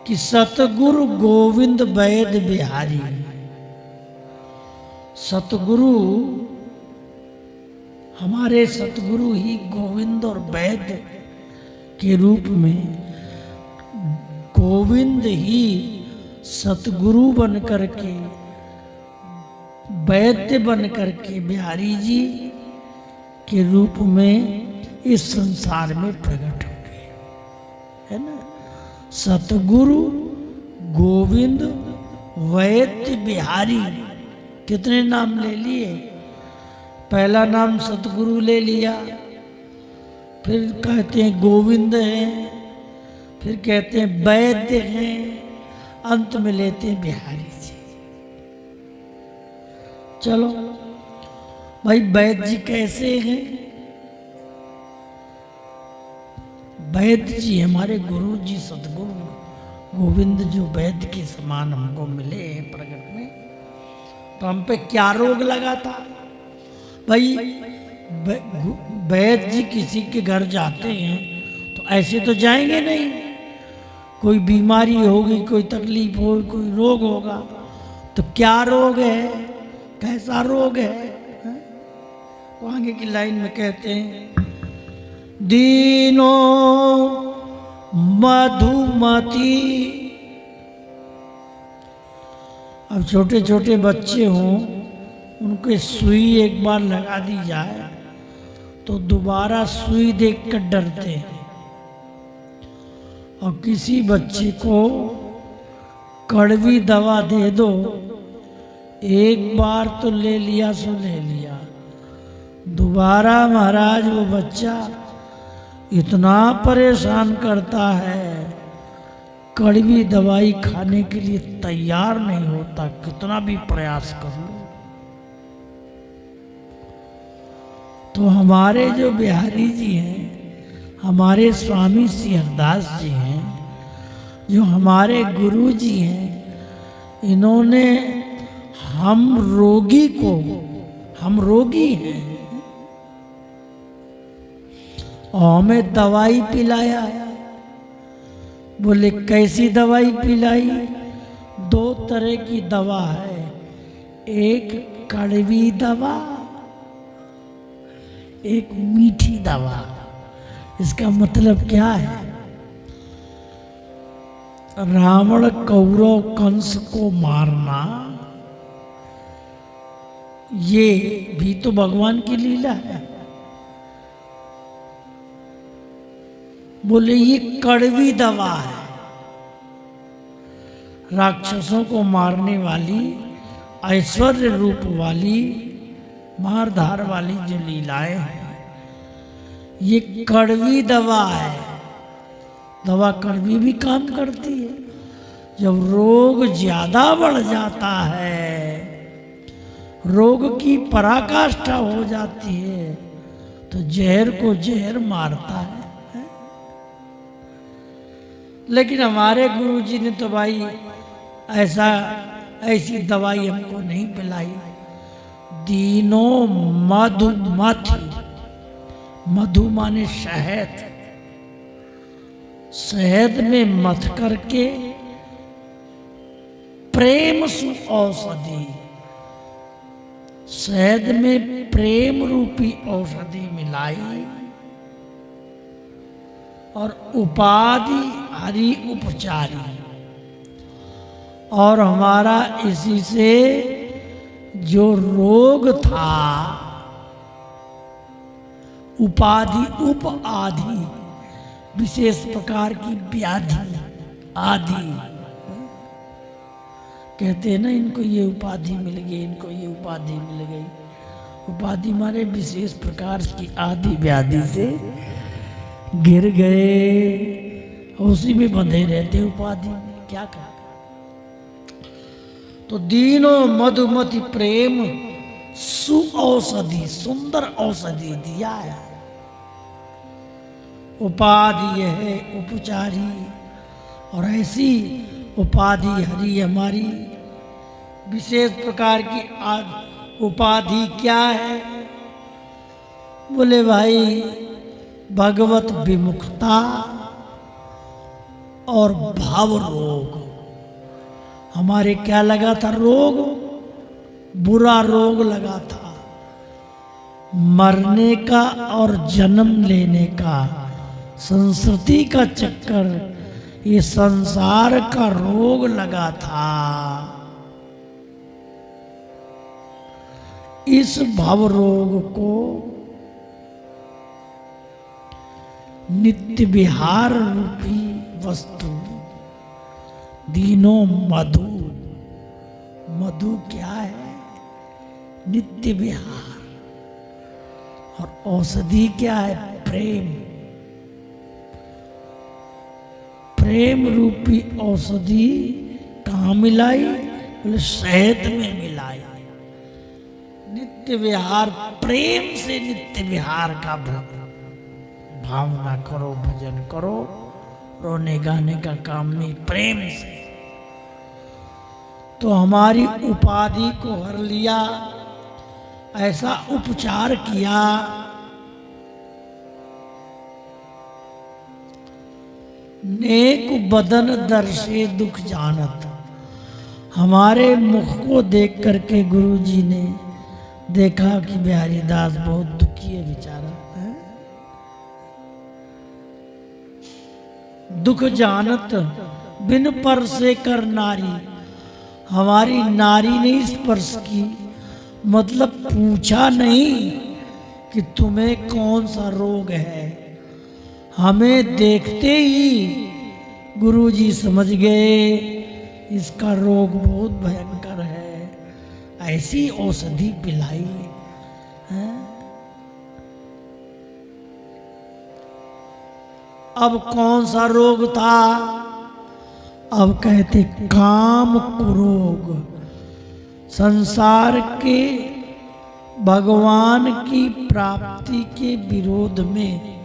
कि सतगुरु गोविंद वैद बिहारी। सतगुरु, हमारे सतगुरु ही गोविंद और वैद के रूप में, गोविंद ही सतगुरु बन करके, वैद्य बन करके बिहारी जी के रूप में इस संसार में प्रकट हो गए, है ना। सतगुरु गोविंद वैद्य बिहारी, कितने नाम ले लिए। पहला नाम सतगुरु ले लिया, फिर कहते हैं गोविंद हैं, फिर कहते हैं वैद्य हैं, अंत में लेते हैं बिहारी जी। चलो भाई, वैद्य जी कैसे हैं। वैद्य जी हमारे गुरु जी सतगुरु गोविंद जो वैद्य के समान हमको मिले हैं प्रकट में, तो हम पे क्या रोग लगा था भाई। वैद्य जी किसी के घर जाते हैं तो ऐसे तो जाएंगे नहीं, कोई बीमारी होगी, कोई तकलीफ होगी, कोई रोग होगा, तो क्या रोग है, कैसा रोग है। वो आगे की लाइन में कहते हैं, दीनो मधुमती। अब छोटे छोटे बच्चे हों, उनके सुई एक बार लगा दी जाए तो दोबारा सुई देखकर डरते हैं, और किसी बच्चे को कड़वी दवा दे दो, एक बार तो ले लिया सो ले लिया, दोबारा महाराज वो बच्चा इतना परेशान करता है, कड़वी दवाई खाने के लिए तैयार नहीं होता, कितना भी प्रयास कर लो। तो हमारे जो बिहारी जी हैं, हमारे स्वामी श्री हरदास जी हैं, जो हमारे गुरु जी हैं, इन्होंने हम रोगी को, हम रोगी हैं, और हमें दवाई पिलाया। बोले कैसी दवाई पिलाई। 2 तरह की दवा है, एक कड़वी दवा, एक मीठी दवा। इसका मतलब क्या है, रावण कौरव कंस को मारना, ये भी तो भगवान की लीला है। बोले ये कड़वी दवा है, राक्षसों को मारने वाली, ऐश्वर्य रूप वाली, मारधार वाली जो लीलाएं हैं, ये कड़वी दवा है। दवा कड़वी भी काम करती है। जब रोग ज्यादा बढ़ जाता है, रोग की पराकाष्ठा हो जाती है, तो जहर को जहर मारता है। लेकिन हमारे गुरु जी ने तो भाई ऐसी दवाई हमको नहीं पिलाई। दीनो मधुमथि, मधु माने शहद, शहद में मथ करके प्रेम सु औषधि, शहद में प्रेम रूपी औषधि मिलाई, और उपाधि हरि उपचारी, और हमारा इसी से जो रोग था, उपाधि उप आधि, विशेष प्रकार की व्याधि आदि, कहते हैं ना, इनको ये उपाधि मिल गई, इनको ये उपाधि मिल गई। उपाधि माने विशेष प्रकार की आदि व्याधि से गिर गए, उसी में बंधे रहते उपाधि में, क्या करें। तो दीनो मधुमति प्रेम सु औषधि, सुंदर औषधि दिया है। उपाधि है उपचारी, और ऐसी उपाधि हरि हमारी विशेष प्रकार की उपाधि क्या है। बोले भाई भगवत विमुखता, और भाव रोग। हमारे क्या लगा था रोग? बुरा रोग लगा था, मरने का और जन्म लेने का, संस्कृति का चक्कर, ये संसार का रोग लगा था। इस भव रोग को नित्य विहार रूपी वस्तु दीनो मधु। मधु क्या है? नित्य विहार। और औषधि क्या है? प्रेम। प्रेम रूपी औषधि कहाँ मिलाई? बोले शहद में मिलाई। नित्य विहार, प्रेम से नित्य विहार का भावना करो, भजन करो। रोने गाने का काम नहीं, प्रेम से। तो हमारी उपाधि को हर लिया, ऐसा उपचार किया। नेक बदन दर्शे दुख जानत। हमारे मुख को देख करके गुरु जी ने देखा कि बिहारी दास बहुत दुखी है बेचारा, है? दुख जानत बिन परसे कर नारी। हमारी नारी ने स्पर्श की, मतलब पूछा नहीं कि तुम्हें कौन सा रोग है। हमें देखते ही गुरुजी समझ गए इसका रोग बहुत भयंकर है। ऐसी औषधि पिलाई है। अब कौन सा रोग था? अब कहते काम कुरोग। संसार के भगवान की प्राप्ति के विरोध में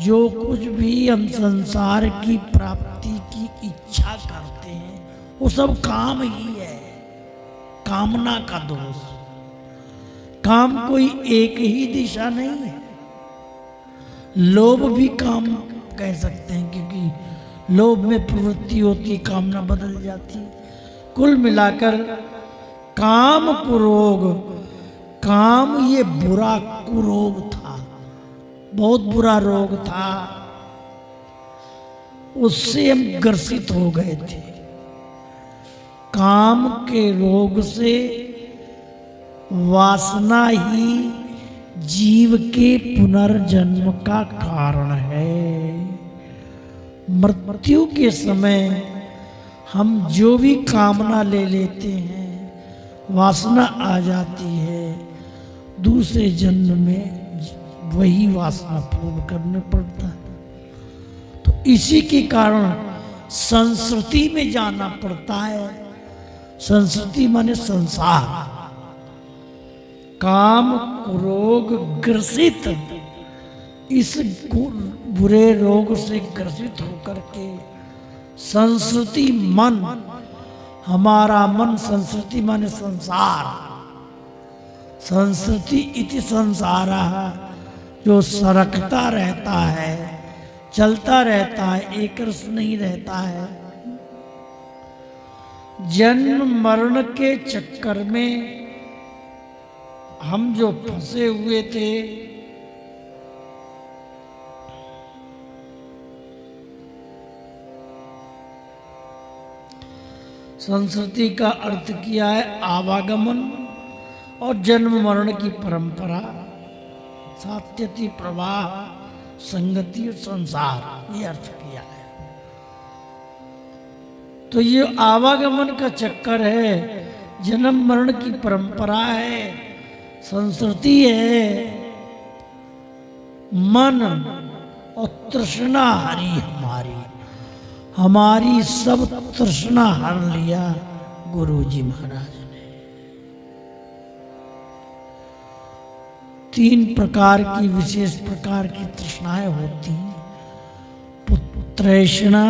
जो कुछ भी हम संसार की प्राप्ति की इच्छा करते हैं वो सब काम ही है, कामना का दोष। काम कोई एक ही दिशा नहीं है। लोभ भी काम कह सकते हैं, क्योंकि लोभ में प्रवृत्ति होती, कामना बदल जाती। कुल मिलाकर काम कुरोग, काम ये बुरा कुरोग था, बहुत बुरा रोग था। उससे हम ग्रसित हो गए थे। काम के रोग से वासना ही जीव के पुनर्जन्म का कारण है। मृत्यु के समय हम जो भी कामना ले लेते हैं, वासना आ जाती है, दूसरे जन्म में वही वासना पूर्ण करने पड़ता है। तो इसी के कारण संस्कृति में जाना पड़ता है। संस्कृति माने संसार। काम रोग ग्रसित, इस बुरे रोग से ग्रसित होकर के संस्कृति मन, हमारा मन, संस्कृति माने संसार। संस्कृति इति संसारः, जो सरकता रहता है, चलता रहता है, एक रस नहीं रहता है। जन्म मरण के चक्कर में हम जो फंसे हुए थे, संस्कृति का अर्थ किया है आवागमन और जन्म मरण की परंपरा, सात्यति प्रवाह, संगति और संसार, ये अर्थ किया है। तो ये आवागमन का चक्कर है, जन्म मरण की परंपरा है, संस्कृति है। मन और तृष्णा हरी हमारी सब तृष्णा हर लिया गुरुजी महाराज ने। 3 प्रकार की, विशेष प्रकार की तृष्णाएं होती हैं। पुत्रैषणा,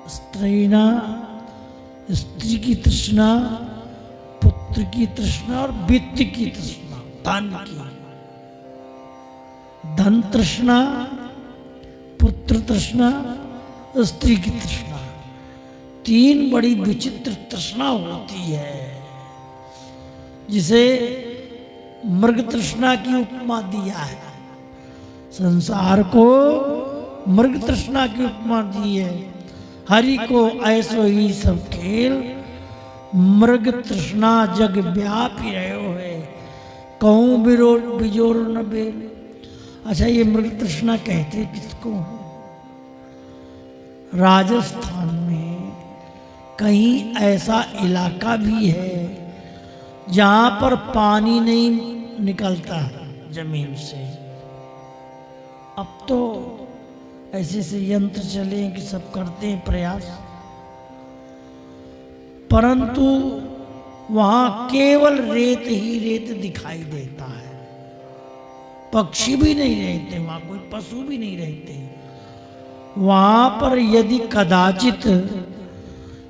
स्त्रीणा, स्त्री की तृष्णा, पुत्र की तृष्णा और वित्त की तृष्णा, धन की। धन तृष्णा, पुत्र तृष्णा, स्त्री की तृष्णा। तीन बड़ी विचित्र तृष्णा होती है, जिसे मृग तृष्णा की उपमा दिया है। संसार को मृग तृष्णा की उपमा दी है। हरि को ऐसो ही सब खेल, मृग तृष्णा जग व्यापी रहो है, कहूँ बिजोर न बेल। अच्छा, ये मृग तृष्णा कहते किसको? राजस्थान में कहीं ऐसा इलाका भी है जहां पर पानी नहीं निकलता जमीन से। अब तो ऐसे ऐसे यंत्र चले कि सब करते हैं प्रयास, परंतु वहां केवल रेत ही रेत दिखाई देता है। पक्षी भी नहीं रहते वहां, कोई पशु भी नहीं रहते। वहां पर यदि कदाचित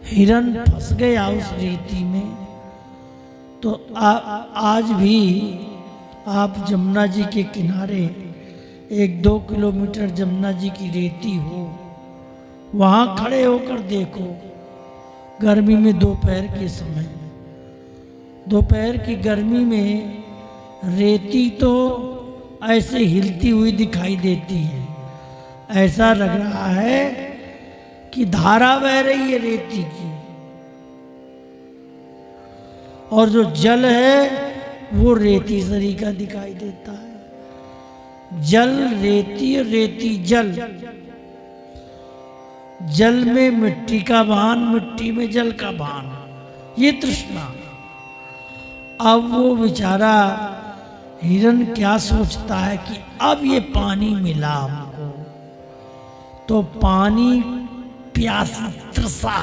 हिरन फंस गया उस रेती में, तो आज भी आप जमुना जी के किनारे 1-2 किलोमीटर जमुना जी की रेती हो, वहां खड़े होकर देखो। गर्मी में दोपहर के समय, दोपहर की गर्मी में रेती तो ऐसे हिलती हुई दिखाई देती है। ऐसा लग रहा है कि धारा बह रही है रेती की, और जो जल है वो रेती सरी का दिखाई देता है। जल रेती, रेती जल, जल में मिट्टी का भान, मिट्टी में जल का भान, ये तृष्णा। अब वो बेचारा हिरन क्या सोचता है कि अब ये पानी मिला हमको, तो पानी प्यासा त्रसा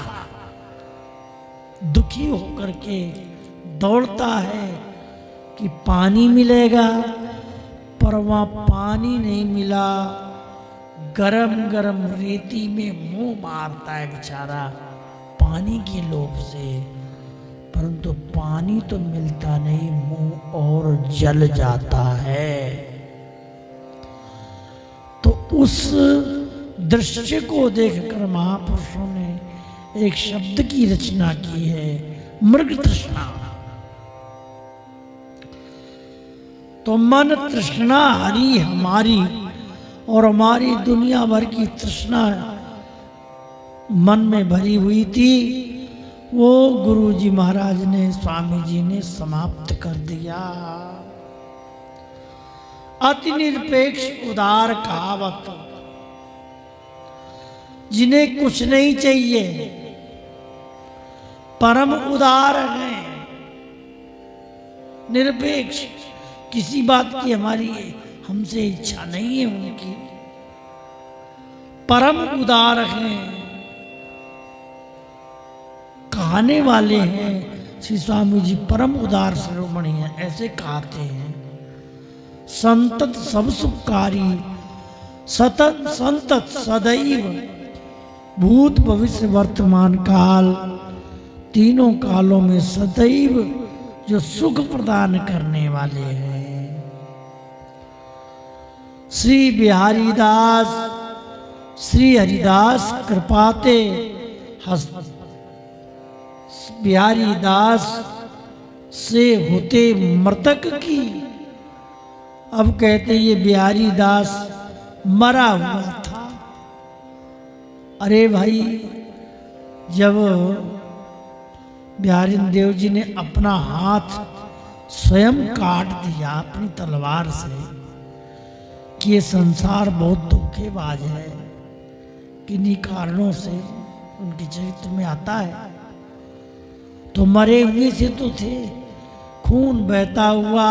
दुखी होकर के दौड़ता है कि पानी मिलेगा, पर वहाँ पानी नहीं मिला। गरम गरम रेती में मुंह मारता है बेचारा पानी के लोभ से, परंतु पानी तो मिलता नहीं, मुंह और जल जाता है। तो उस दृश्य को देखकर महापुरुषों ने एक शब्द की रचना की है, मृग तृष्णा। तो मन तृष्णा हरी हमारी, और हमारी दुनिया भर की तृष्णा मन में भरी हुई थी, वो गुरु जी महाराज ने, स्वामी जी ने समाप्त कर दिया। अति निरपेक्ष उदार कहावत, जिन्हें कुछ नहीं चाहिए, परम उदार हैं, निरपेक्ष, किसी बात की हमारी हमसे इच्छा नहीं है उनकी, परम उदार हैं, कहने वाले हैं। श्री स्वामी जी परम उदार शिरोमणि हैं, ऐसे कहते हैं। संतत सब सुखकारी, सतत संतत सदैव, भूत भविष्य वर्तमान काल, तीनों कालों में सदैव जो सुख प्रदान करने वाले हैं। श्री बिहारी दास, श्री हरिदास कृपाते बिहारी दास से होते मृतक की। अब कहते ये बिहारी दास मरा हुआ था। अरे भाई, जब बिहारी देव जी ने अपना हाथ स्वयं काट दिया अपनी तलवार से कि ये संसार बहुत धोखेबाज है, किन्हीं कारणों से उनके चरित्र में आता है, तो मरे हुए से तो थे, खून बहता हुआ,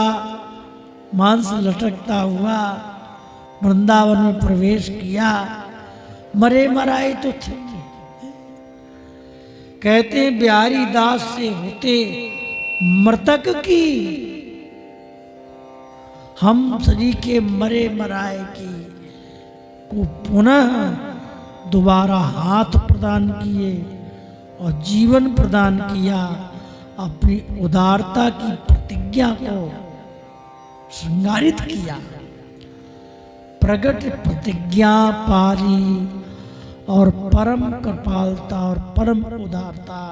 मांस लटकता हुआ वृंदावन में प्रवेश किया, मरे मराए तो थे। कहते हैं बिहारी दास से होते मृतक की, हम सभी के मरे मराए की को पुनः दोबारा हाथ प्रदान किए और जीवन प्रदान किया, अपनी उदारता की प्रतिज्ञा को श्रृंगारित किया। प्रगट प्रतिज्ञा पारी और परम कृपालता और परम उदारता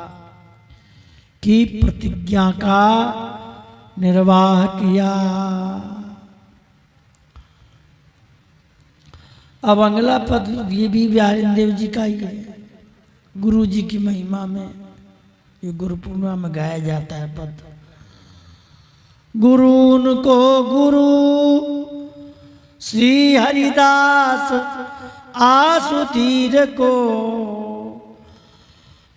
की प्रतिज्ञा का निर्वाह किया। अब अगला पद ये भी बिहारी देव जी का ही है, गुरु जी की महिमा में, ये गुरु पूर्णिमा में गाया जाता है पद। गुरु उनको गुरु श्री हरिदास आसुधीर को,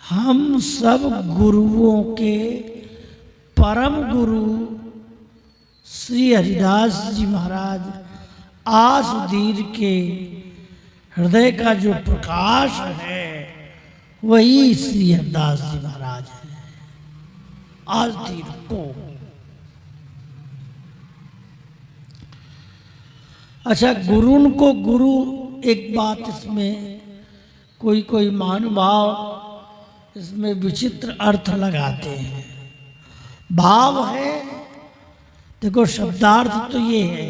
हम सब गुरुओं के परम गुरु श्री हरिदास जी महाराज आसुधीर के हृदय का जो प्रकाश है वही श्री हरिदास जी महाराज है। आसुधीर को, अच्छा गुरुन को गुरु, एक बात इसमें कोई महानुभाव इसमें विचित्र अर्थ लगाते हैं। भाव है, देखो शब्दार्थ तो ये है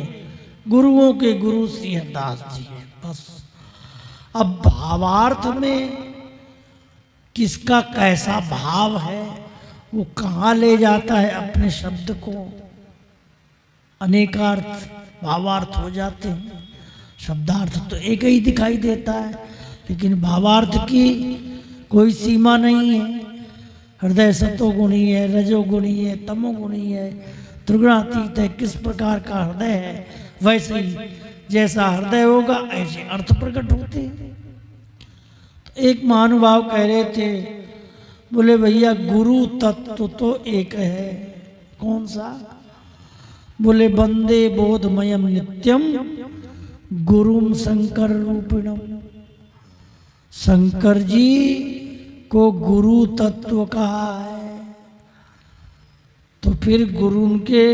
गुरुओं के गुरु श्री हरिदास जी है बस। अब भावार्थ में किसका कैसा भाव है, वो कहाँ ले जाता है अपने शब्द को, अनेकार्थ भावार्थ हो जाते हैं। शब्दार्थ तो एक ही दिखाई देता है, लेकिन भावार्थ की कोई सीमा नहीं है। हृदय सतोगुणी है, रजोगुणी है, तमोगुणी है, त्रिगुणातीत है। किस प्रकार का हृदय है वैसे ही जैसा हृदय होगा ऐसे अर्थ प्रकट होते हैं। तो एक महानुभाव कह रहे थे, बोले भैया गुरु तत्व तो एक है, कौन सा? बोले वंदे बोधमयम नित्यम गुरुम शंकर रूपिणम। शंकर जी को गुरु तत्व कहा है, तो फिर गुरु उनके,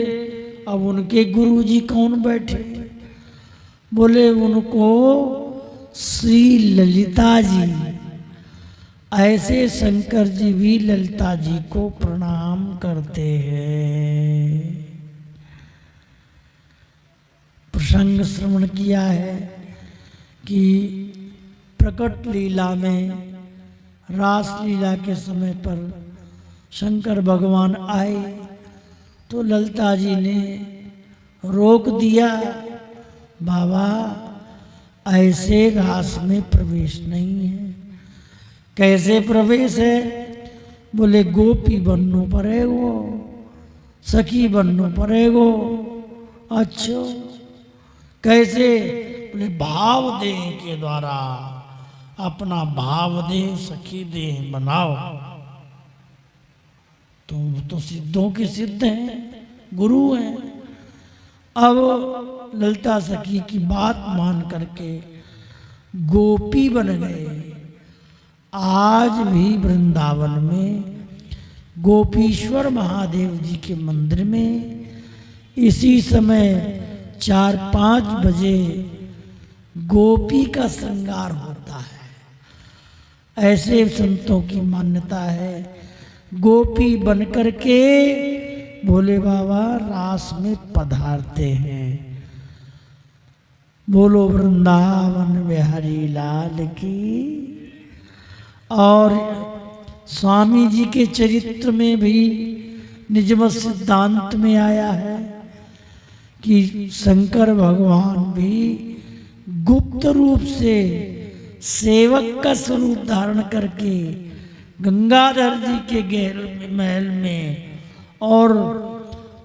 अब उनके गुरु जी कौन बैठे? बोले उनको श्री ललिता जी। ऐसे शंकर जी भी ललिता जी को प्रणाम करते हैं। प्रसंग श्रवण किया है कि प्रकट लीला में, रास लीला के समय पर शंकर भगवान आए तो ललिता जी ने रोक दिया, बाबा ऐसे रास में प्रवेश नहीं है। कैसे प्रवेश है? बोले गोपी बननो पड़ेगो, सखी बननो पड़ेगो। अच्छा कैसे? बोले भाव देह के द्वारा अपना भाव देह सखी देह बनाओ। तो सिद्धों के सिद्ध हैं, गुरु हैं। अब ललिता सखी की बात मान करके गोपी बन गए। आज भी वृंदावन में गोपीश्वर महादेव जी के मंदिर में इसी समय 4-5 बजे गोपी का श्रृंगार होता है। ऐसे संतों की मान्यता है, गोपी बन करके भोले बाबा रास में पधारते हैं। बोलो वृंदावन बिहारी लाल की। और स्वामी जी के चरित्र में भी निजमत सिद्धांत में आया है कि शंकर भगवान भी गुप्त रूप से सेवक का स्वरूप धारण करके गंगाधर जी के गहरे महल में, और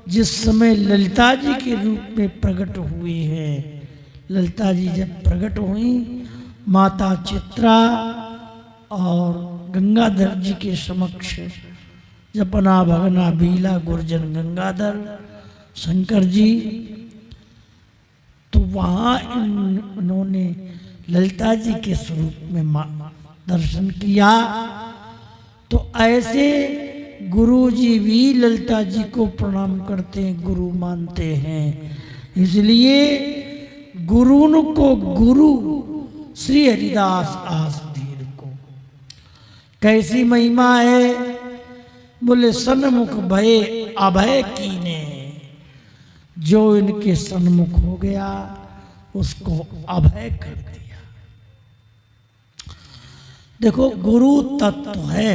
जिस समय ललिता जी के रूप में प्रकट हुई है, ललिता जी जब प्रकट हुई, माता चित्रा और गंगाधर जी के समक्ष जपना भगना बीला गुर्जन गंगाधर शंकर जी, तो वहाँ उन्होंने ललिता जी के स्वरूप में दर्शन किया। तो ऐसे गुरु जी भी ललिता जी को प्रणाम करते हैं, गुरु मानते हैं। इसलिए गुरु को गुरु श्री हरिदास आसधीर को कैसी महिमा है? बोले सन्मुख भय अभय कीने, जो इनके सन्मुख हो गया उसको अभय कर दिया। देखो गुरु तत्व है,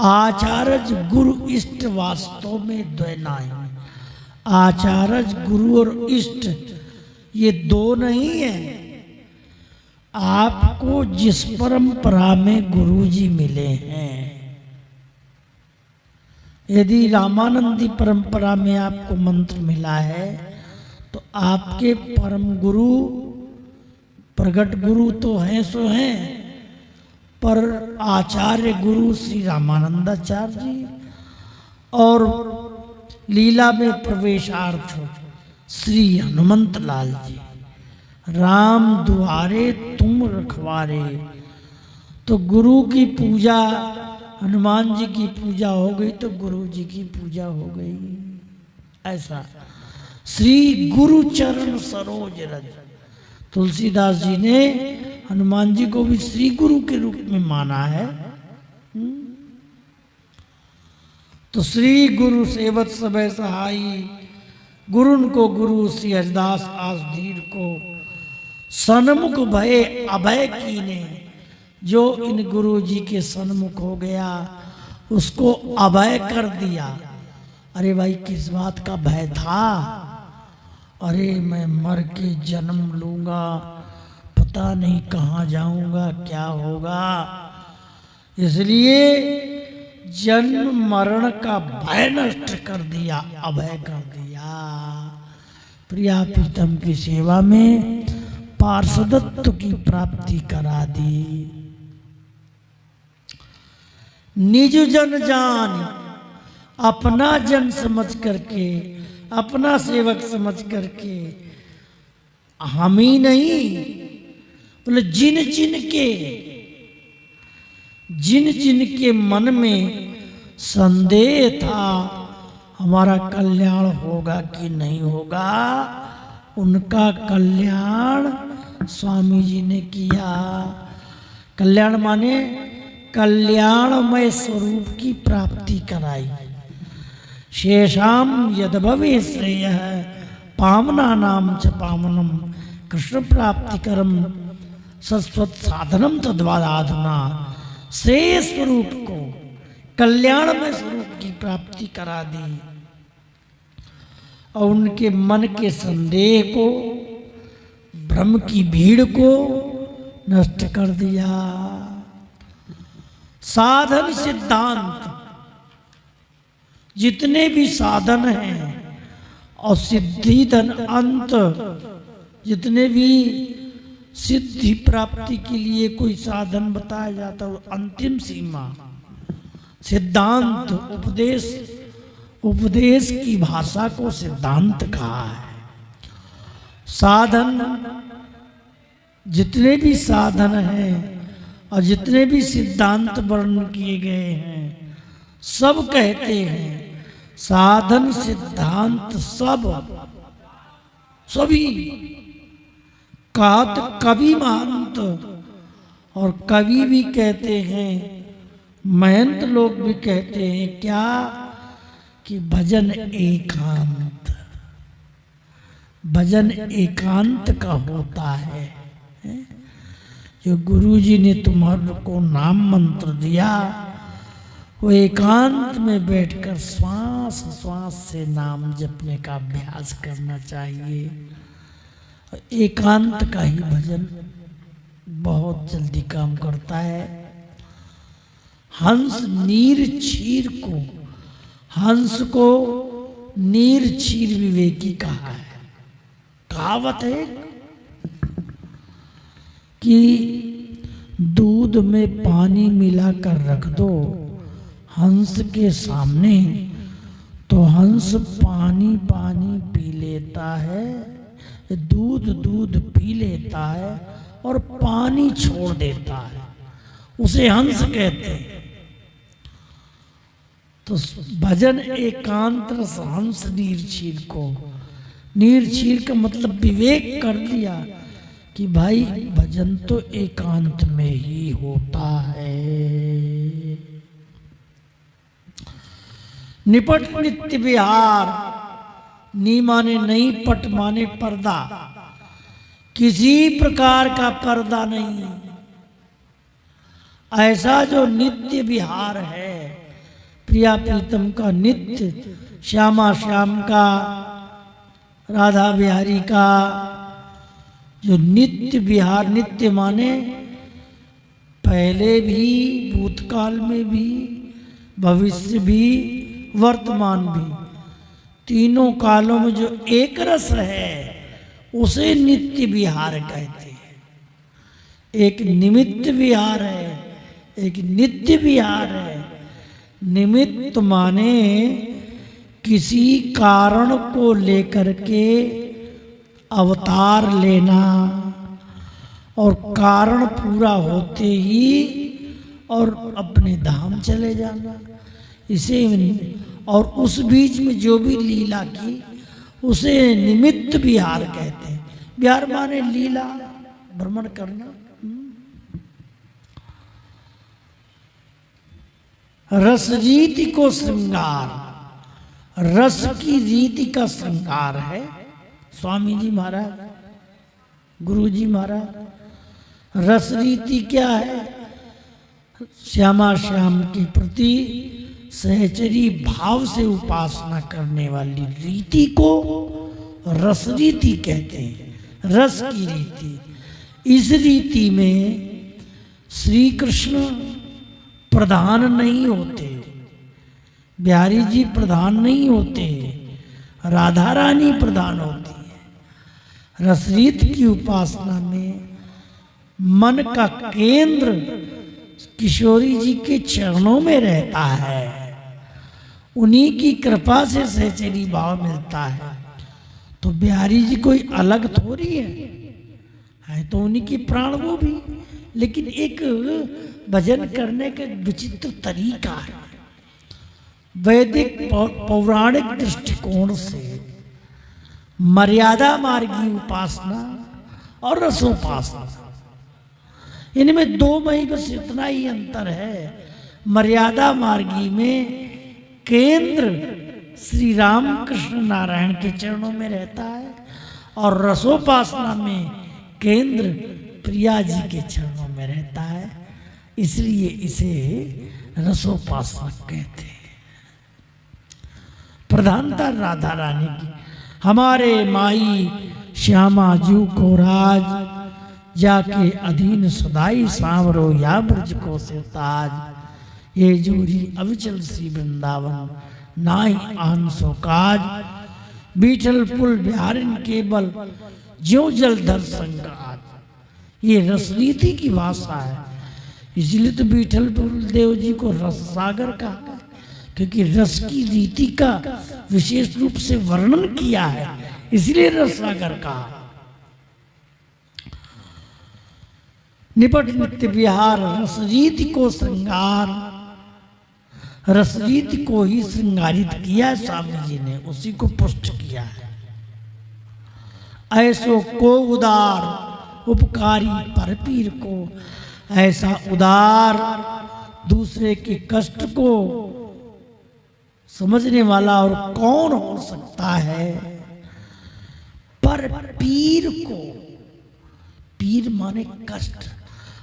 आचार्य गुरु इष्ट वास्तव में द्वय नहीं। आचार्य गुरु और इष्ट ये दो नहीं है। आपको जिस परंपरा में गुरु जी मिले हैं, यदि रामानंदी परंपरा में आपको मंत्र मिला है तो आपके परम गुरु प्रगट गुरु तो हैं सो हैं, पर आचार्य गुरु श्री रामानंदाचार्य जी और लीला में प्रवेशार्थ श्री हनुमंत लाल जी। राम दुआरे तुम रखवारे, तो गुरु की पूजा, हनुमान जी की पूजा हो गई तो गुरु जी की पूजा हो गई। ऐसा श्री गुरु चरण सरोज रज, तुलसीदास जी ने हनुमान जी को भी श्री गुरु के रूप में माना है। तो श्री गुरु सेवत सबे सहाई, गुरुन को गुरु श्री हरिदास आसधीर को, सन्मुख भय अभय कीने, जो इन गुरु जी के सन्मुख हो गया उसको अभय कर दिया। अरे भाई किस बात का भय था? अरे मैं मर के जन्म लूंगा, पता नहीं कहाँ जाऊंगा, क्या होगा, इसलिए जन्म मरण का भय नष्ट कर दिया, अभय कर दिया। प्रिया प्रीतम की सेवा में पार्षदत्व की प्राप्ति करा दी। निज जन जान, अपना जन समझ करके, अपना सेवक समझ करके, हम ही नहीं बोले जिन जिन के मन में संदेह था हमारा कल्याण होगा कि नहीं होगा, उनका कल्याण स्वामी जी ने किया। कल्याण माने कल्याणमय स्वरूप की प्राप्ति कराई। शेषाम यद्भवे श्रेय पावना नाम च पावनम, कृष्ण प्राप्ति करम सस्वत साधनम तद्वादाधुना, श्रेय स्वरूप को, कल्याणमय स्वरूप की प्राप्ति करा दी और उनके मन के संदेह को, भ्रम की भीड़ को नष्ट कर दिया। साधन सिद्धांत, जितने भी साधन हैं और सिद्धि धन अंत, जितने भी सिद्धि प्राप्ति के लिए कोई साधन बताया जाता है, अंतिम सीमा सिद्धांत, उपदेश, उपदेश की भाषा को सिद्धांत कहा है। साधन, जितने भी साधन हैं और जितने भी सिद्धांत वर्णन किए गए हैं, सब कहते हैं साधन सिद्धांत सब सभी कात कवि महंत, और कवि भी कहते हैं, महंत लोग भी कहते हैं क्या कि भजन एकांत, भजन एकांत का होता है। जो गुरु जी ने तुम्हारे को नाम मंत्र दिया, वो एकांत में बैठकर श्वास श्वास से नाम जपने का अभ्यास करना चाहिए। एकांत का ही भजन बहुत जल्दी काम करता है। हंस नीर क्षीर को, हंस को नीर क्षीर विवेकी कहा है। कहावत है कि दूध में पानी मिलाकर रख दो हंस के सामने, तो हंस पानी पानी पी लेता है, दूध दूध पी लेता है और पानी छोड़ देता है, उसे हंस कहते हैं। तो भजन एकांत रस हंस नीरक्षीर को, नीरक्षीर का मतलब विवेक कर दिया कि भाई भजन तो एकांत में ही होता है। निपट नित्य विहार, नी माने नहीं, पट माने पर्दा, किसी प्रकार का पर्दा नहीं। ऐसा जो नित्य विहार है, प्रिया प्रीतम का नित्य, श्यामा श्याम का, राधा बिहारी का जो नित्य विहार, नित्य माने पहले भी, भूतकाल में भी, भविष्य भी, वर्तमान भी, तीनों कालों में जो एक रस है उसे नित्य विहार कहते हैं। एक निमित्त विहार है, एक नित्य विहार है। निमित्त माने किसी कारण को लेकर के अवतार लेना और कारण पूरा होते ही और अपने धाम चले जाना, इसे, और उस बीच में जो भी लीला की उसे निमित्त विहार कहते हैं। विहार माने लीला, भ्रमण करना। रस रीति को श्रृंगार, रस की रीति का श्रृंगार है। स्वामी जी महाराज, गुरु जी महाराज, रस रीति क्या है? श्यामा श्याम के प्रति सहचरी भाव से उपासना करने वाली रीति को रस रीति कहते हैं, रस की रीति। इस रीति में श्री कृष्ण प्रधान नहीं होते, बिहारी जी प्रधान नहीं होते, राधा रानी प्रधान होती है। रसरीत की उपासना में मन का केंद्र किशोरी जी के चरणों में रहता है, उन्हीं की कृपा से सहचरी भाव मिलता है। तो बिहारी जी कोई अलग थोड़ी है तो उन्हीं की प्राण वो भी, लेकिन एक भजन करने का विचित्र तरीका है। वैदिक पौराणिक दृष्टिकोण से मर्यादा मार्गी उपासना और रसोपासना, इनमें दो में बस इतना ही अंतर है। मर्यादा मार्गी में केंद्र श्री राम कृष्ण नारायण के चरणों में रहता है और रसोपासना में केंद्र प्रिया जी के चरणों में रहता है, इसलिए इसे रसोपासना कहते हैं। प्रधानता राधा रानी की। हमारे माई श्यामा जू को राज, जाके अधीन सदाई सांवरो या ब्रज को सिरताज। ये जोरी अविचल श्री वृंदावन, नाई आन सो काज। बीठल पुल बिहारिन केवल, ज्यों जलधर संगाज। ये रसनीति की भाषा है, इसलिए तो बीठल पुल देव जी को रस सागर कहा, क्योंकि रस की रीति का विशेष रूप से वर्णन किया है, इसलिए रस सागर कहा। निपट नित्य विहार, रस रीति को श्रृंगार, रस रीति को ही श्रृंगारित किया स्वामी जी ने, उसी को पुष्ट किया है। ऐसो को उदार उपकारी पर पीर को, ऐसा उदार दूसरे के कष्ट को समझने वाला और कौन हो सकता है? पर पीर को, पीर माने कष्ट।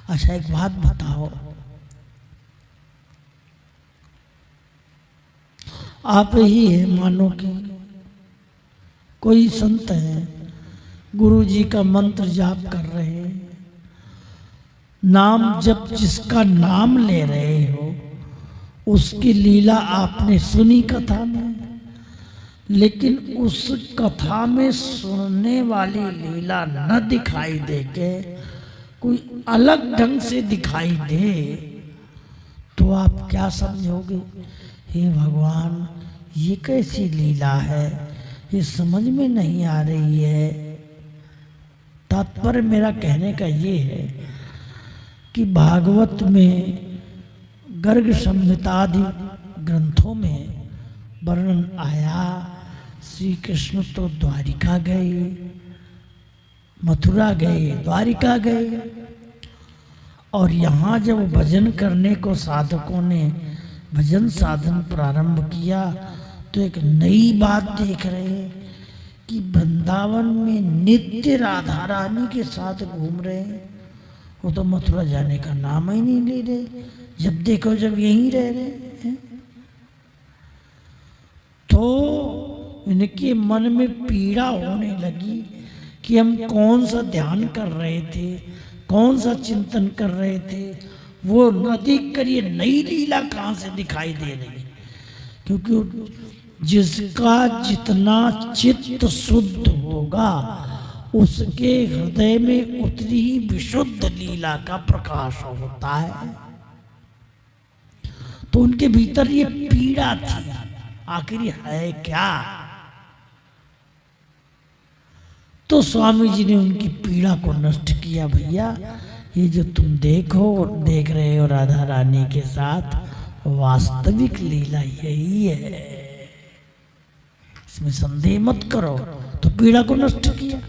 अच्छा एक बात बताओ, आप ही है, मानो कि कोई संत है, गुरु जी का मंत्र जाप कर रहे हैं, नाम जब जिसका नाम ले रहे हो उसकी लीला आपने सुनी कथा में, लेकिन उस कथा में सुनने वाली लीला न दिखाई दे के कोई अलग ढंग से दिखाई दे तो आप क्या समझोगे? हे भगवान, ये कैसी लीला है, ये समझ में नहीं आ रही है। तात्पर्य मेरा कहने का ये है कि भागवत में, गर्ग संहितादि ग्रंथों में वर्णन आया, श्री कृष्ण तो द्वारिका गए, मथुरा गए, द्वारिका गए, और यहाँ जब भजन करने को साधकों ने भजन साधन प्रारंभ किया तो एक नई बात देख रहे हैं कि वृंदावन में नित्य राधा रानी के साथ घूम रहे हैं, वो तो मथुरा जाने का नाम ही नहीं ले रहे, जब देखो जब यहीं रह रहे हैं। तो इनके मन में पीड़ा होने लगी कि हम कौन सा ध्यान कर रहे थे, कौन सा चिंतन कर रहे थे, वो न देख कर ये नई लीला कहाँ से दिखाई दे रही। क्योंकि जिसका जितना चित्त शुद्ध होगा उसके हृदय में उतनी ही विशुद्ध लीला का प्रकाश होता है। तो उनके भीतर ये पीड़ा थी, आखिर है क्या। तो स्वामी जी ने उनकी पीड़ा को नष्ट किया। भैया ये जो तुम देख रहे हो राधा रानी के साथ, वास्तविक लीला यही है, इसमें संदेह मत करो। तो पीड़ा को नष्ट किया।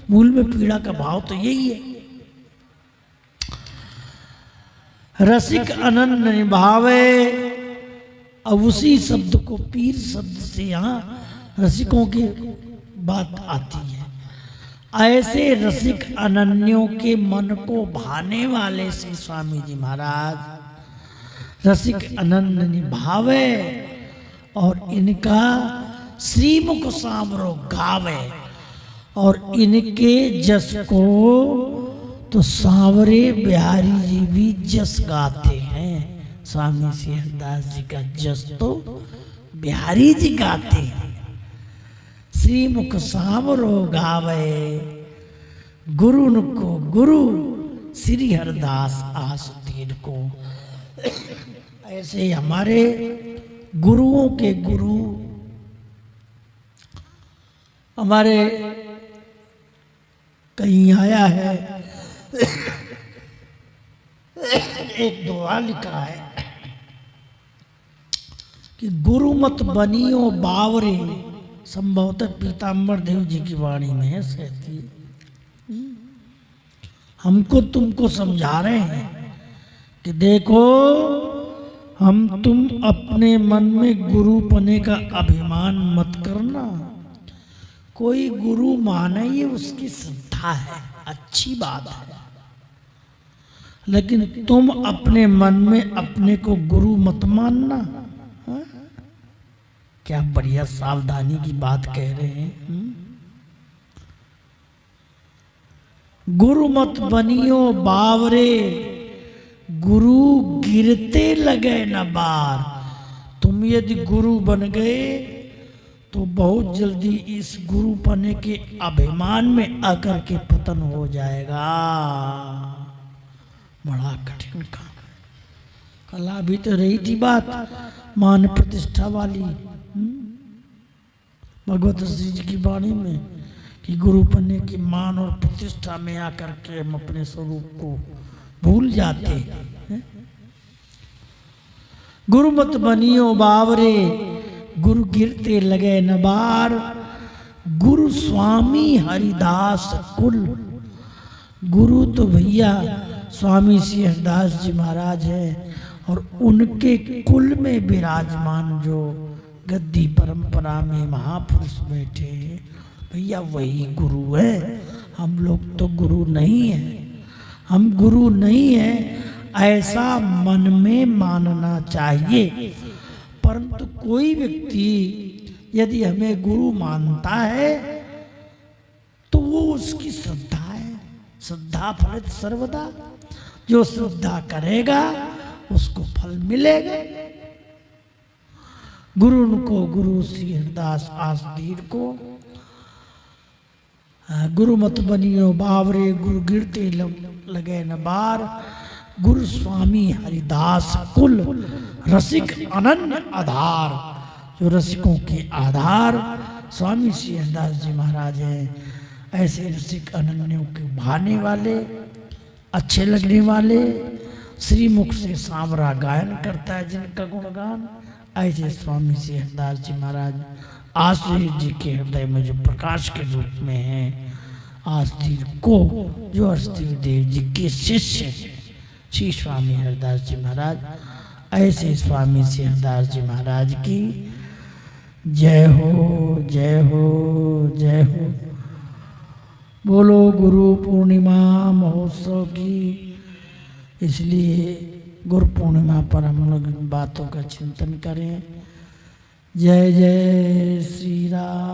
मूल में पीड़ा का भाव तो यही है। रसिक अनन्य निभावे, अब उसी शब्द को पीर शब्द से यहाँ रसिकों की बात आती है। ऐसे रसिक अनन्यों के मन को भाने वाले से स्वामी जी महाराज रसिक अनन्य निभावे और इनका श्रीमुख सामरो गावे, और इनके जस को तो सांवरे बिहारी जी भी जस गाते हैं। स्वामी श्री हरिदास जी का जस तो बिहारी जी गाते हैं। श्रीमुख सामरो गावे, गुरु को गुरु श्री हरिदास आसुतीर को। ऐसे हमारे गुरुओं के गुरु, हमारे कहीं आया है एक दुआ लिखा है कि गुरु मत बनियो बावरे, संभवतः पीताम्बर देव जी की वाणी में है सहती। हमको तुमको समझा रहे हैं कि देखो तुम अपने मन में गुरु बने का अभिमान मत करना। कोई गुरु माने ये उसकी श्रद्धा है, अच्छी बात है, लेकिन तुम अपने मन में अपने को गुरु मत मानना। हा? क्या बढ़िया सावधानी की बात कह रहे हैं। गुरु मत बनियो बावरे, गुरु गिरते लगे न बार। तुम यदि गुरु बन गए तो बहुत जल्दी इस गुरु बने के अभिमान में आकर के पतन हो जाएगा। बड़ा कठिन काम है। कल अभी तो रही थी बात मान प्रतिष्ठा वाली भगवत श्री जी की वाणी में कि गुरु बनने की मान और प्रतिष्ठा में आकर के हम अपने स्वरूप को भूल जाते हैं। गुरु मत बनियो बावरे, गुरु गिरते लगे नबार। गुरु स्वामी हरिदास कुल, गुरु तो भैया स्वामी श्री हरिदास जी महाराज है, और उनके कुल में विराजमान जो गद्दी परंपरा में महापुरुष बैठे हैं भैया वही गुरु है। हम लोग तो गुरु नहीं है, हम गुरु नहीं है ऐसा मन में मानना चाहिए। परंतु कोई व्यक्ति यदि हमें गुरु मानता है तो वो उसकी श्रद्धा है। श्रद्धा फलित सर्वदा, जो श्रद्धा करेगा उसको फल मिलेगा। गुरु को गुरु श्री हरिदास आसदीर को गुरु मत बनियो बावरे, गुरु गिरते लगे न बार। गुरु स्वामी हरिदास कुल, रसिक अनन्य आधार, जो रसिकों के आधार स्वामी श्री हरिदास जी महाराज हैं। ऐसे रसिक अनन्यों के भाने वाले, अच्छे लगने वाले, श्रीमुख से सांवरा गायन करता है जिनका गुणगान, ऐसे स्वामी श्री हरिदास जी महाराज आसुतीर जी के हृदय में जो प्रकाश के रूप में है। आसुतीर को जो आसुतीर देव जी के शिष्य श्री स्वामी हरिदास जी महाराज, ऐसे स्वामी श्री हरिदास जी महाराज की जय हो जय हो जय हो। बोलो गुरु पूर्णिमा महोत्सव की। इसलिए गुरु पूर्णिमा पर हम लोग इन बातों का चिंतन करें। जय जय श्री राम।